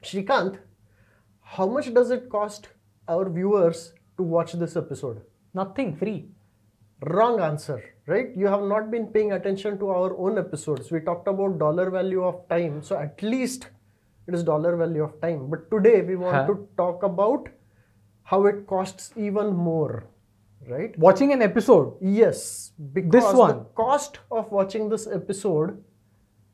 Shrikant, how much does it cost our viewers to watch this episode? Nothing, free. Wrong answer, right? You have not been paying attention to our own episodes. We talked about dollar value of time, so at least it is dollar value of time. But today we want to talk about how it costs even more, right? Watching an episode? Yes, because this one. The cost of watching this episode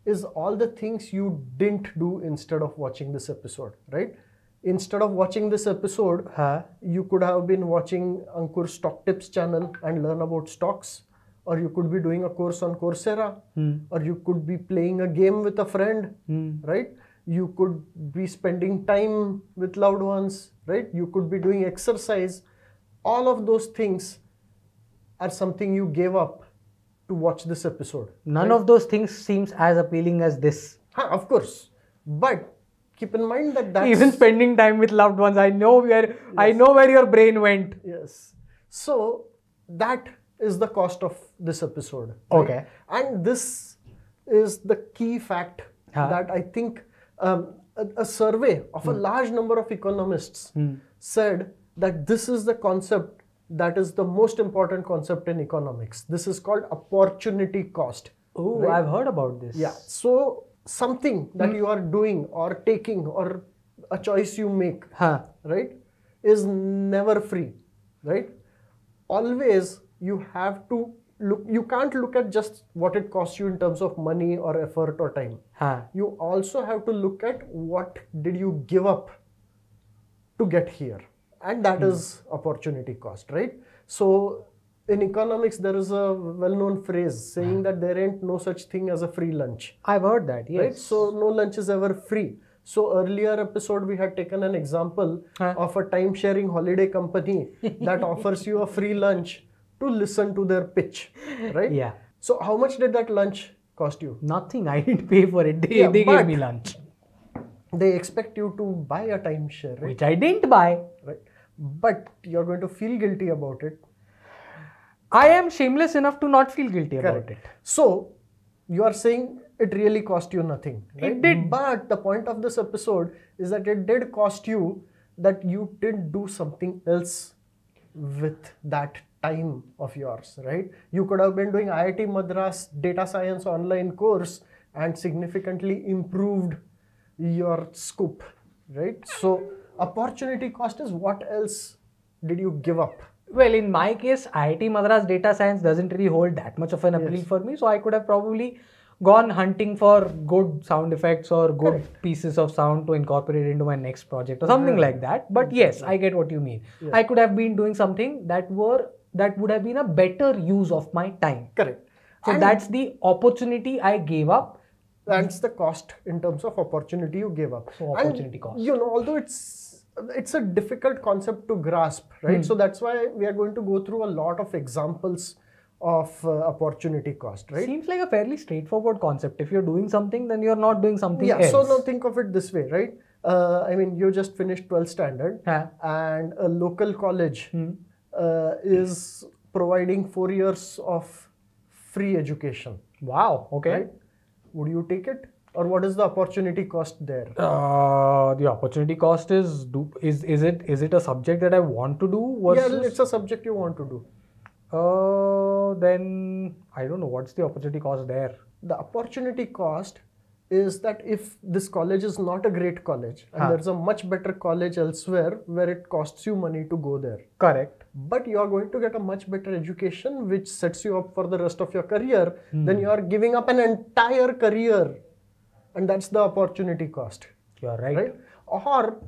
is all the things you didn't do instead of watching this episode, right? Instead of watching this episode, you could have been watching Ankur's Stock Tips channel and learn about stocks, or you could be doing a course on Coursera, or you could be playing a game with a friend, right? You could be spending time with loved ones, right? You could be doing exercise. All of those things are something you gave up to watch this episode. None of those things seems as appealing as this. Of course. But keep in mind that that's... Even spending time with loved ones, I know where your brain went. Yes. So that is the cost of this episode. Right? Okay. And this is the key fact that I think a survey of a large number of economists said that this is the concept that is the most important concept in economics. This is called opportunity cost. Oh, right? I've heard about this. Yeah. So something that you are doing or taking or a choice you make, right, is never free, right? Always you have to look, you can't look at just what it costs you in terms of money or effort or time. You also have to look at what did you give up to get here. And that is opportunity cost, right? So in economics, there is a well-known phrase saying that there ain't no such thing as a free lunch. I've heard that, yes. Right? So no lunch is ever free. So earlier episode, we had taken an example of a time-sharing holiday company that offers you a free lunch to listen to their pitch, right? Yeah. So how much did that lunch cost you? Nothing. I didn't pay for it. They gave me lunch. They expect you to buy a timeshare, right? Which I didn't buy. Right. But you're going to feel guilty about it. I am shameless enough to not feel guilty about it. So, you are saying it really cost you nothing, right? It did. But the point of this episode is that it did cost you that you did do something else with that time of yours, right? You could have been doing IIT Madras data science online course and significantly improved your scope, right? So, opportunity cost is what else did you give up? Well, in my case, IIT Madras data science doesn't really hold that much of an appeal for me. So I could have probably gone hunting for good sound effects or good pieces of sound to incorporate into my next project or something like that. But yes, I get what you mean. I could have been doing something that would have been a better use of my time. Correct. So that's the opportunity I gave up. That's the cost in terms of opportunity you gave up. So opportunity cost. You know, although it's a difficult concept to grasp, right? So that's why we are going to go through a lot of examples of opportunity cost, right? Seems like a fairly straightforward concept. If you're doing something, then you're not doing something else. Yeah, so now think of it this way, right? I mean, you just finished 12th standard and a local college is providing 4 years of free education. Wow, okay. Right? Would you take it? Or what is the opportunity cost there? The opportunity cost is it a subject that I want to do? Versus... Yeah, it's a subject you want to do. Then I don't know what's the opportunity cost there. The opportunity cost is that if this college is not a great college and there's a much better college elsewhere where it costs you money to go there. Correct. But you are going to get a much better education which sets you up for the rest of your career. Then you are giving up an entire career. And that's the opportunity cost. You're right. Or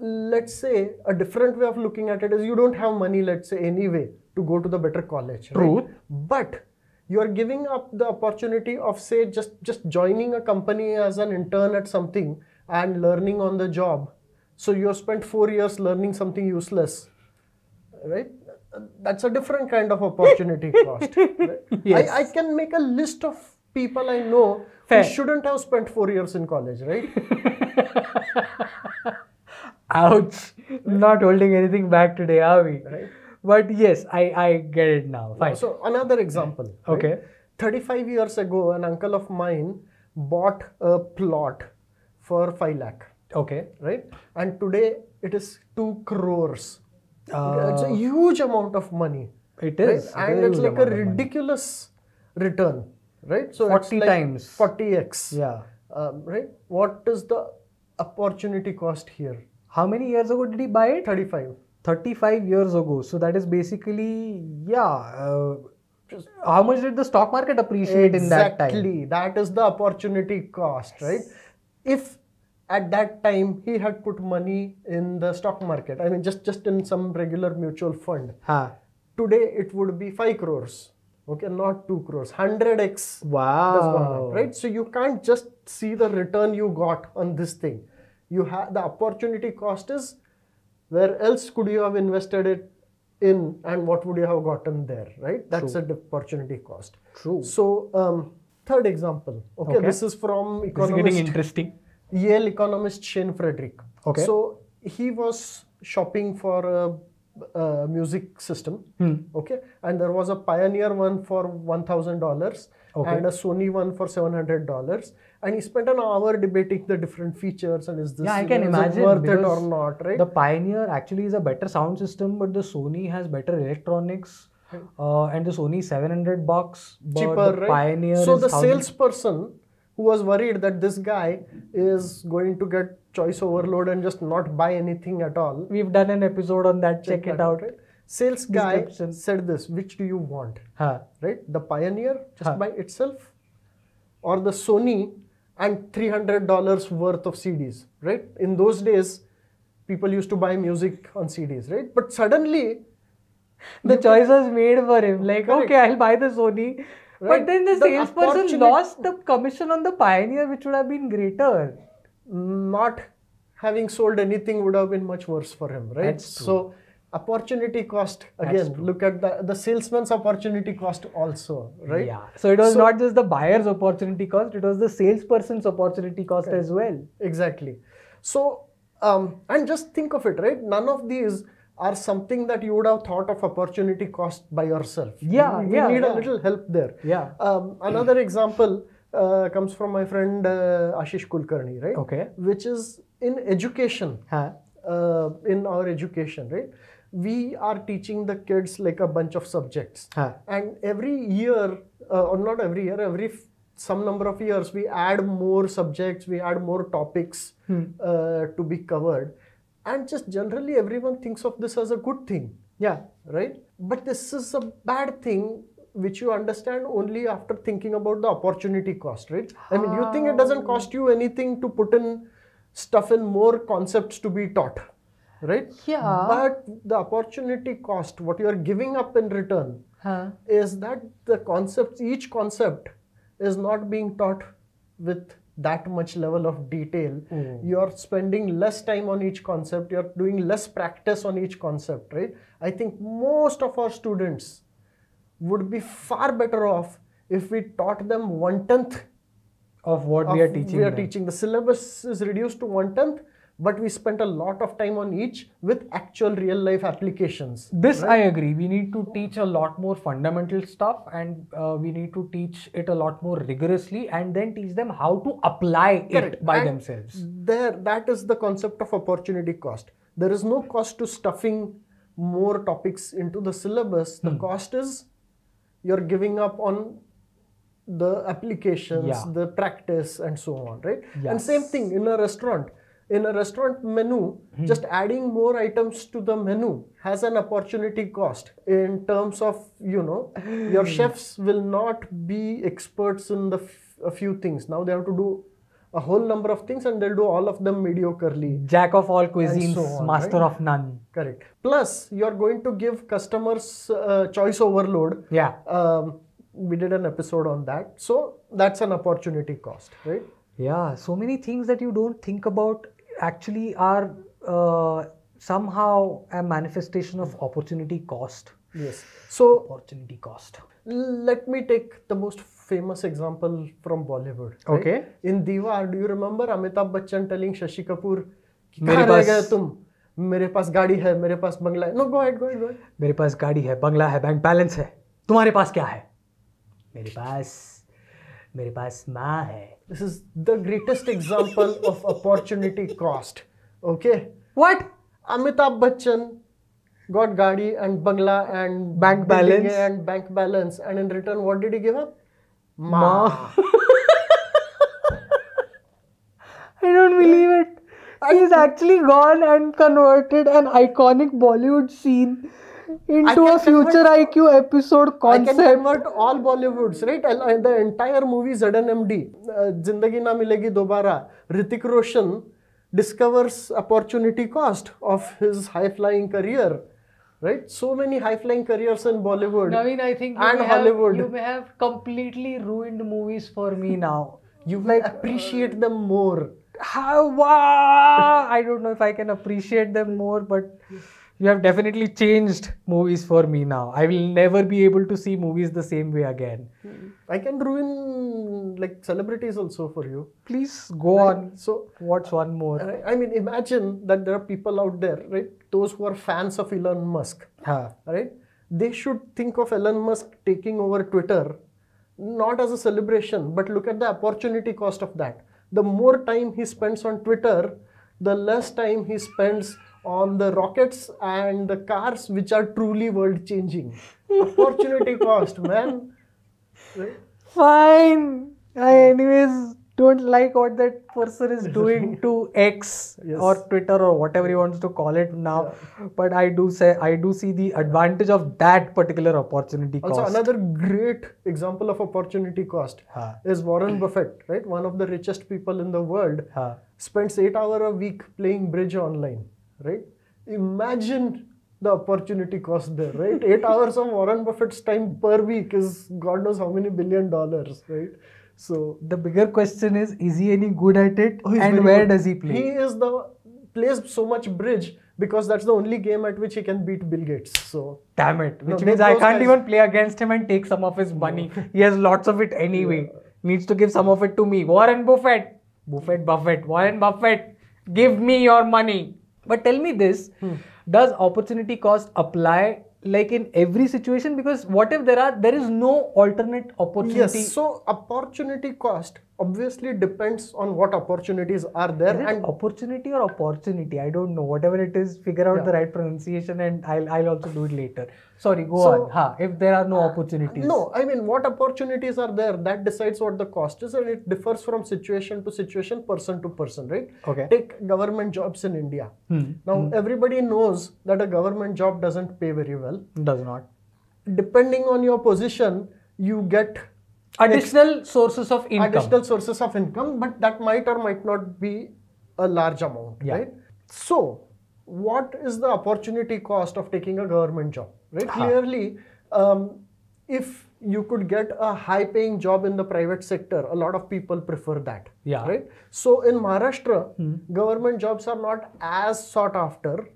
let's say a different way of looking at it is you don't have money, let's say, anyway to go to the better college. True. Right? But you are giving up the opportunity of, say, just joining a company as an intern at something and learning on the job. So you have spent 4 years learning something useless, right? That's a different kind of opportunity cost. Right? Yes. I can make a list of people I know who shouldn't have spent 4 years in college, right? Ouch. Not holding anything back today, are we? Right. But yes, I get it now. Fine. So another example. Okay. Right? 35 years ago, an uncle of mine bought a plot for 5 lakh. Okay. right? And today it is 2 crores. It's a Uh, huge amount of money. it Right? is. And It is it's a like huge a amount of money. ridiculous return, right? So 40 it's like times. 40x. Yeah. Right? What is the opportunity cost here? How many years ago did he buy it? 35. 35 years ago. So that is basically, how much did the stock market appreciate in that time? Exactly. That is the opportunity cost, right? If at that time he had put money in the stock market, I mean, just in some regular mutual fund, Huh. today it would be 5 crores. Okay, not 2 crores. 100x Wow. has gone up, right? So you can't just see the return you got on this thing. You have the opportunity cost is where else could you have invested it in, and what would you have gotten there, right? That's True. an opportunity cost. True. So third example. Okay, Okay. this is from This is getting economist interesting. Yale economist Shane Frederick. Okay. So he was shopping for a music system. Okay, and there was a Pioneer one for $1,000 Okay. and a Sony one for $700, and he spent an hour debating the different features and is this Yeah, I can is it imagine, worth it or because not, right? The Pioneer actually is a better sound system, but the Sony has better electronics, and the Sony $700, but Cheaper, the right? Pioneer So is the 1,000. salesperson who was worried that this guy is going to get choice overload and just not buy anything at all. We've done an episode on that. Check it out. Right? Sales guy Description. said this: which do you want? Huh. Right? The Pioneer just by itself, or the Sony and $300 worth of CDs, right? In those days, people used to buy music on CDs, right? But suddenly, The choice was made for him. Like, Correct. okay, I'll buy the Sony. Right. But then the The salesperson opportunity- lost the commission on the Pioneer, which would have been greater. not having sold anything would have been much worse for him, right? That's true. So, opportunity cost, That's again, true. look at the salesman's opportunity cost also, right? Yeah. So it was not just the buyer's opportunity cost, it was the salesperson's opportunity cost as well. Exactly. So, and just think of it, right? None of these are something that you would have thought of opportunity cost by yourself. Yeah, You yeah, need yeah. a little help there. Yeah. Another example comes from my friend Ashish Kulkarni, right? Okay. Which is in education. Huh. In our education, right? We are teaching the kids like a bunch of subjects. Huh. And every year, or not every year, some number of years, we add more subjects, we add more topics to be covered. And just generally, everyone thinks of this as a good thing. Yeah. Right? But this is a bad thing which you understand only after thinking about the opportunity cost, right? I mean, you think it doesn't cost you anything to put in stuff in more concepts to be taught, right? Yeah. But the opportunity cost, what you are giving up in return, Huh. is that the concepts, each concept is not being taught with that much level of detail. You're spending less time on each concept, you're doing less practice on each concept, right? I think most of our students would be far better off if we taught them 1/10 Of what we are teaching. them. The syllabus is reduced to 1/10, but we spent a lot of time on each with actual real life applications. This I agree. We need to teach a lot more fundamental stuff, and we need to teach it a lot more rigorously, and then teach them how to apply Correct. it by And themselves. that is the concept of opportunity cost. There is no cost to stuffing more topics into the syllabus. The cost is you're giving up on the applications, Yeah. the practice, and so on, right? And Yes. same thing in a restaurant. In a restaurant menu, just adding more items to the menu has an opportunity cost in terms of, your chefs will not be experts in a few things. Now they have to do a whole number of things and they'll do all of them mediocrely. Jack of all cuisines, so on, master right? of none. Correct. Plus, you're going to give customers choice overload. Yeah. We did an episode on that. So that's an opportunity cost, right? Yeah. So many things that you don't think about actually are somehow a manifestation of opportunity cost. Yes. So Opportunity cost. let me take the most famous example from Bollywood. Right? Okay. In Diwar, do you remember Amitabh Bachchan telling Shashi Kapoor, मेरे "कहाँ रह पास- गए तुम? मेरे पास गाड़ी है, मेरे पास बंगला है." No, go ahead. मेरे पास गाड़ी है, बंगला है, बैंक बैलेंस है. तुम्हारे पास क्या है? मेरे पास मेरे पास माँ है. This is the greatest example of opportunity cost. Okay? What? Amitabh Bachchan got Gaadi and Bangla and Bank building balance. and bank balance, and in return, what did he give up? Ma. I don't believe it. He's actually gone and converted an iconic Bollywood scene into a FutureIQ episode concept. I can convert all Bollywoods, right? The entire movie ZNMD, Zindagi Na Milegi Dobara, Hrithik Roshan discovers opportunity cost of his high-flying career, right? So many high-flying careers in Bollywood. Naveen, I think Hollywood. You may have completely ruined movies for me now. You will appreciate them more. Wow! I don't know if I can appreciate them more, but you have definitely changed movies for me now. I will never be able to see movies the same way again. I can ruin like celebrities also for you. Please go on. So what's one more? I mean, imagine that there are people out there, right? Those who are fans of Elon Musk, right? They should think of Elon Musk taking over Twitter, not as a celebration, but look at the opportunity cost of that. The more time he spends on Twitter, the less time he spends on the rockets and the cars which are truly world changing. Opportunity cost, man. Right? Fine. I anyways don't like what that person is doing to X or Twitter or whatever he wants to call it now. Yeah. But I do see the advantage of that particular opportunity cost. Also, another great example of opportunity cost is Warren Buffett, right? One of the richest people in the world, spends 8 hours a week playing bridge online, right? Imagine the opportunity cost there, right? 8 hours of Warren Buffett's time per week is God knows how many $1 billion, right? So the bigger question is he any good at it, and where does he play? He plays so much bridge because that's the only game at which he can beat Bill Gates. So damn it, which means I can't even play against him and take some of his money. He has lots of it anyway. Needs to give some of it to me. Warren Buffett, Warren Buffett, give me your money. But tell me this, does opportunity cost apply like in every situation? Because what if there is no alternate opportunity? Yes, so opportunity cost obviously depends on what opportunities are there. Is it opportunity or opportunity? I don't know. Whatever it is, figure out the right pronunciation, and I'll also do it later. Sorry, go on. If there are no opportunities. No, I mean, what opportunities are there, that decides what the cost is, and it differs from situation to situation, person to person, right? Okay. Take government jobs in India. Now, everybody knows that a government job doesn't pay very well. Does not. Depending on your position, you get additional sources of income. But that might or might not be a large amount, right? So, what is the opportunity cost of taking a government job, right? Clearly, if you could get a high-paying job in the private sector, a lot of people prefer that, right? So, in Maharashtra, government jobs are not as sought after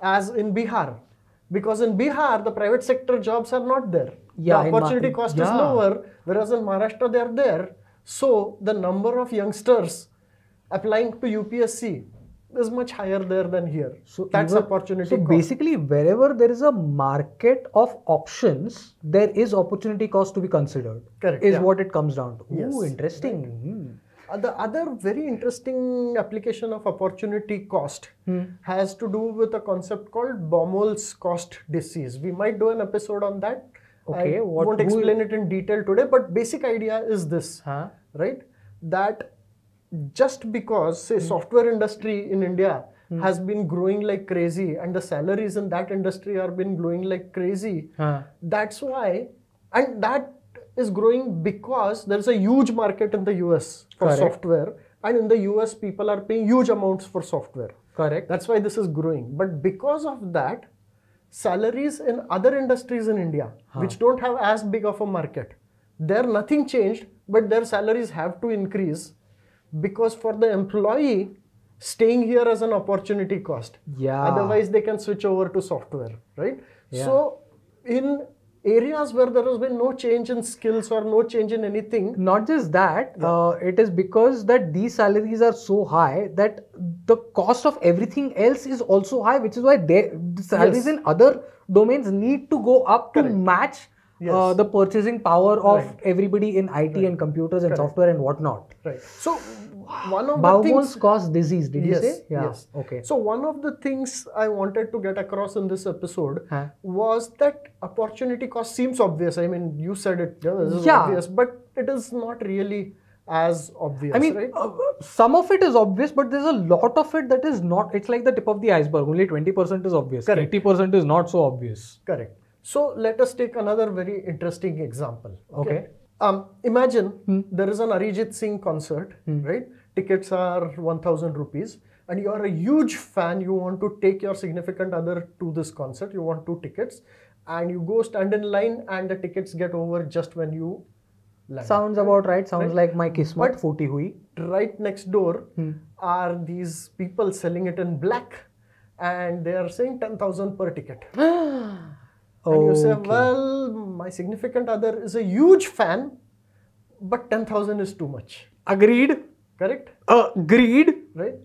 as in Bihar, because in Bihar, the private sector jobs are not there. The opportunity cost is lower, whereas in Maharashtra they are there. So the number of youngsters applying to UPSC is much higher there than here. So that's opportunity cost. So basically, wherever there is a market of options, there is opportunity cost to be considered. Correct. Is what it comes down to. Yes. Ooh, interesting. The other very interesting application of opportunity cost has to do with a concept called Baumol's cost disease. We might do an episode on that. Okay. I won't explain it in detail today, but basic idea is this, right? That just because, say, software industry in India has been growing like crazy and the salaries in that industry are been growing like crazy, that's why, and that is growing because there's a huge market in the US for software, and in the US people are paying huge amounts for software. Correct. That's why this is growing. But because of that, salaries in other industries in India, which don't have as big of a market, there nothing changed, but their salaries have to increase because for the employee, staying here as an opportunity cost. Otherwise, they can switch over to software, right? So, in areas where there has been no change in skills or no change in anything. Not just that, it is because that these salaries are so high that the cost of everything else is also high, which is why the salaries in other domains need to go up to match Yes. the purchasing power of Right. everybody in IT and computers and Correct. software and whatnot. Right. So one of the Baumol's things. cause disease, did you Yes, say? Yeah. yes. Okay. So one of the things I wanted to get across in this episode Huh. was that opportunity cost seems obvious. I mean, you said it, this is Yeah. obvious, but it is not really as obvious, I mean, right? some of it is obvious, but there's a lot of it that is not. It's like the tip of the iceberg. Only 20% is obvious. Correct. 80% is not so obvious. Correct. So let us take another very interesting example. Okay. Imagine there is an Arijit Singh concert, right? Tickets are 1,000 rupees, and you are a huge fan. You want to take your significant other to this concert. You want 2 tickets, and you go stand in line, and the tickets get over just when you land. Sounds about right. Sounds Right. like my kismat But- footy hui. Right next door are these people selling it in black, and they are saying 10,000 per ticket. And you say, well, my significant other is a huge fan, but 10,000 is too much. Agreed. Correct? Agreed. Right?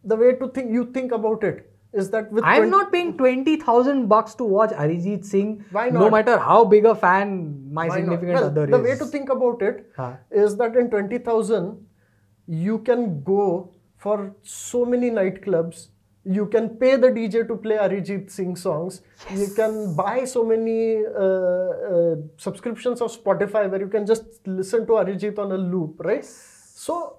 The way to think, you think about it is that with I'm not paying 20,000 bucks to watch Arijit Singh. Why No not? matter how big a fan my Why not? significant Well, other the is. way to think about it Huh. is that in 20,000, you can go for so many nightclubs. You can pay the DJ to play Arijit Singh songs. Yes. You can buy so many subscriptions of Spotify where you can just listen to Arijit on a loop, right? So,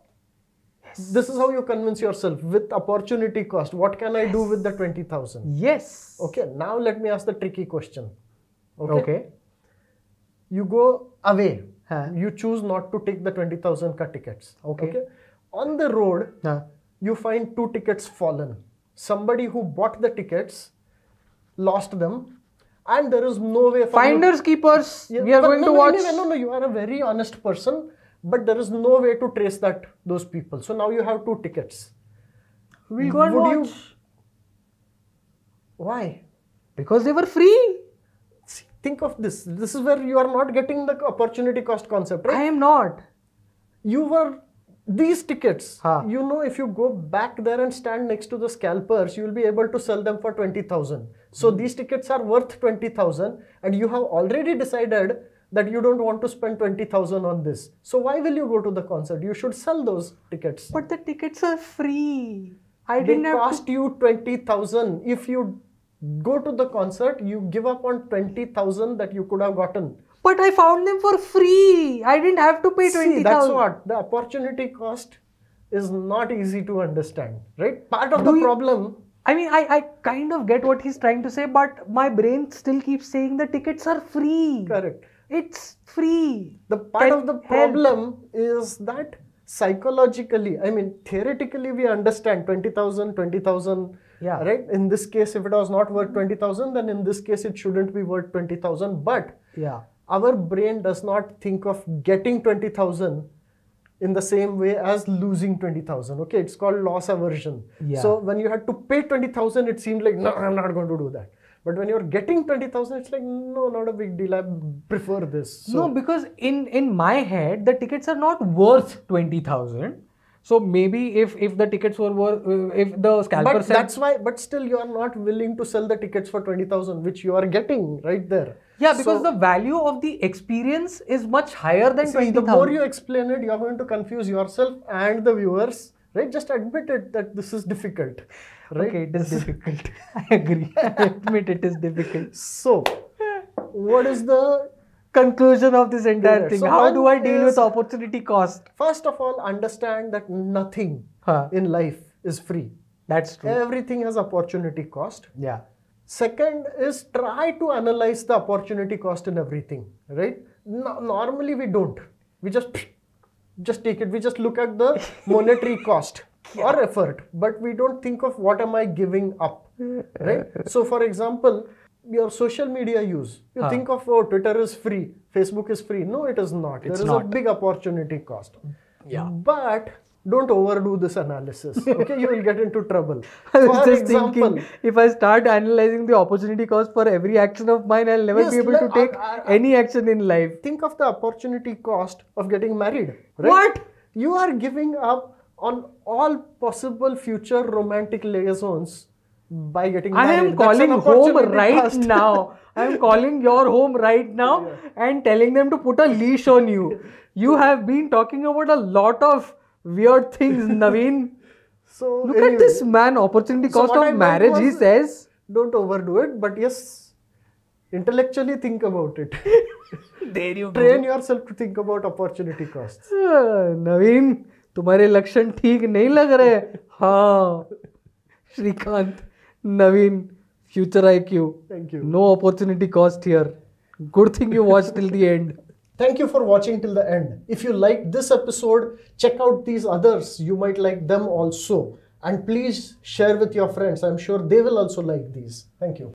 this is how you convince yourself with opportunity cost. What can I do with the 20,000? Yes. Okay, now let me ask the tricky question. Okay. You go away. Huh. You choose not to take the 20,000 ka tickets. Okay. On the road, Huh. you find 2 tickets fallen. Somebody who bought the tickets lost them, and there is no way for Finders keepers. you. We are going to watch. No, you are a very honest person, but there is no way to trace those people. So now you have 2 tickets. We'll go and watch. Why? Because they were free. See, think of this. This is where you are not getting the opportunity cost concept, right? I am not. These tickets, Huh. if you go back there and stand next to the scalpers, you will be able to sell them for 20,000. So these tickets are worth 20,000, and you have already decided that you don't want to spend 20,000 on this. So why will you go to the concert? You should sell those tickets. But the tickets are free. I They didn't have cost you 20,000. If you go to the concert, you give up on 20,000 that you could have gotten. But I found them for free. I didn't have to pay 20,000. See, that's what. The opportunity cost is not easy to understand, right? Part of the problem. I mean, I kind of get what he's trying to say, but my brain still keeps saying the tickets are free. Correct. It's free. The part of the problem is that psychologically, I mean, theoretically, we understand 20,000, Yeah. right? In this case, if it was not worth 20,000, then in this case, it shouldn't be worth 20,000. But Yeah. our brain does not think of getting 20,000 in the same way as losing 20,000. Okay, it's called loss aversion. Yeah. So when you had to pay 20,000, it seemed like, no, I'm not going to do that. But when you're getting 20,000, it's like, no, not a big deal. I prefer this. So, No, because in my head, the tickets are not worth 20,000. So maybe if the tickets were worth, if the scalper but said, that's why, but still you are not willing to sell the tickets for 20,000, which you are getting right there. yeah, because So, the value of the experience is much higher than see, 20,000. the more you explain it, you are going to confuse yourself and the viewers, right? Just admit it that this is difficult, right? Okay, it is difficult. I agree. I admit it is difficult. So, what is the Conclusion of this entire Correct. thing. So How do one I deal is- with opportunity cost? first of all, understand that nothing Huh. in life is free. That's true. Everything has opportunity cost. Yeah. Second is try to analyze the opportunity cost in everything, right? Normally we don't. We just take it. We just look at the monetary cost or effort, but we don't think of what am I giving up, right? So for example, your social media use. You think of, oh, Twitter is free, Facebook is free. No, it is not. There is a big opportunity cost. Yeah. But don't overdo this analysis. Okay, you will get into trouble. I was For just example, thinking, if I start analyzing the opportunity cost for every action of mine, I'll never Yes, be able to take any action in life. think of the opportunity cost of getting married. Right? What? You are giving up on all possible future romantic liaisons by getting I married. am That's an calling home opportunity right cost. now. I am calling your home right now and telling them to put a leash on you. You have been talking about a lot of weird things, Naveen. So Look anyway, at this man, opportunity so cost what I of meant marriage, he was, says. don't overdo it, but yes, intellectually think about it. There you Train yourself to think about opportunity costs. नवीन तुम्हारे लक्षण ठीक नहीं लग रहे. हाँ श्रीकांत, नवीन, future IQ. Thank you. No opportunity cost here. Good thing you watched till the end. Thank you for watching till the end. If you liked this episode, check out these others. You might like them also. And please share with your friends. I'm sure they will also like these. Thank you.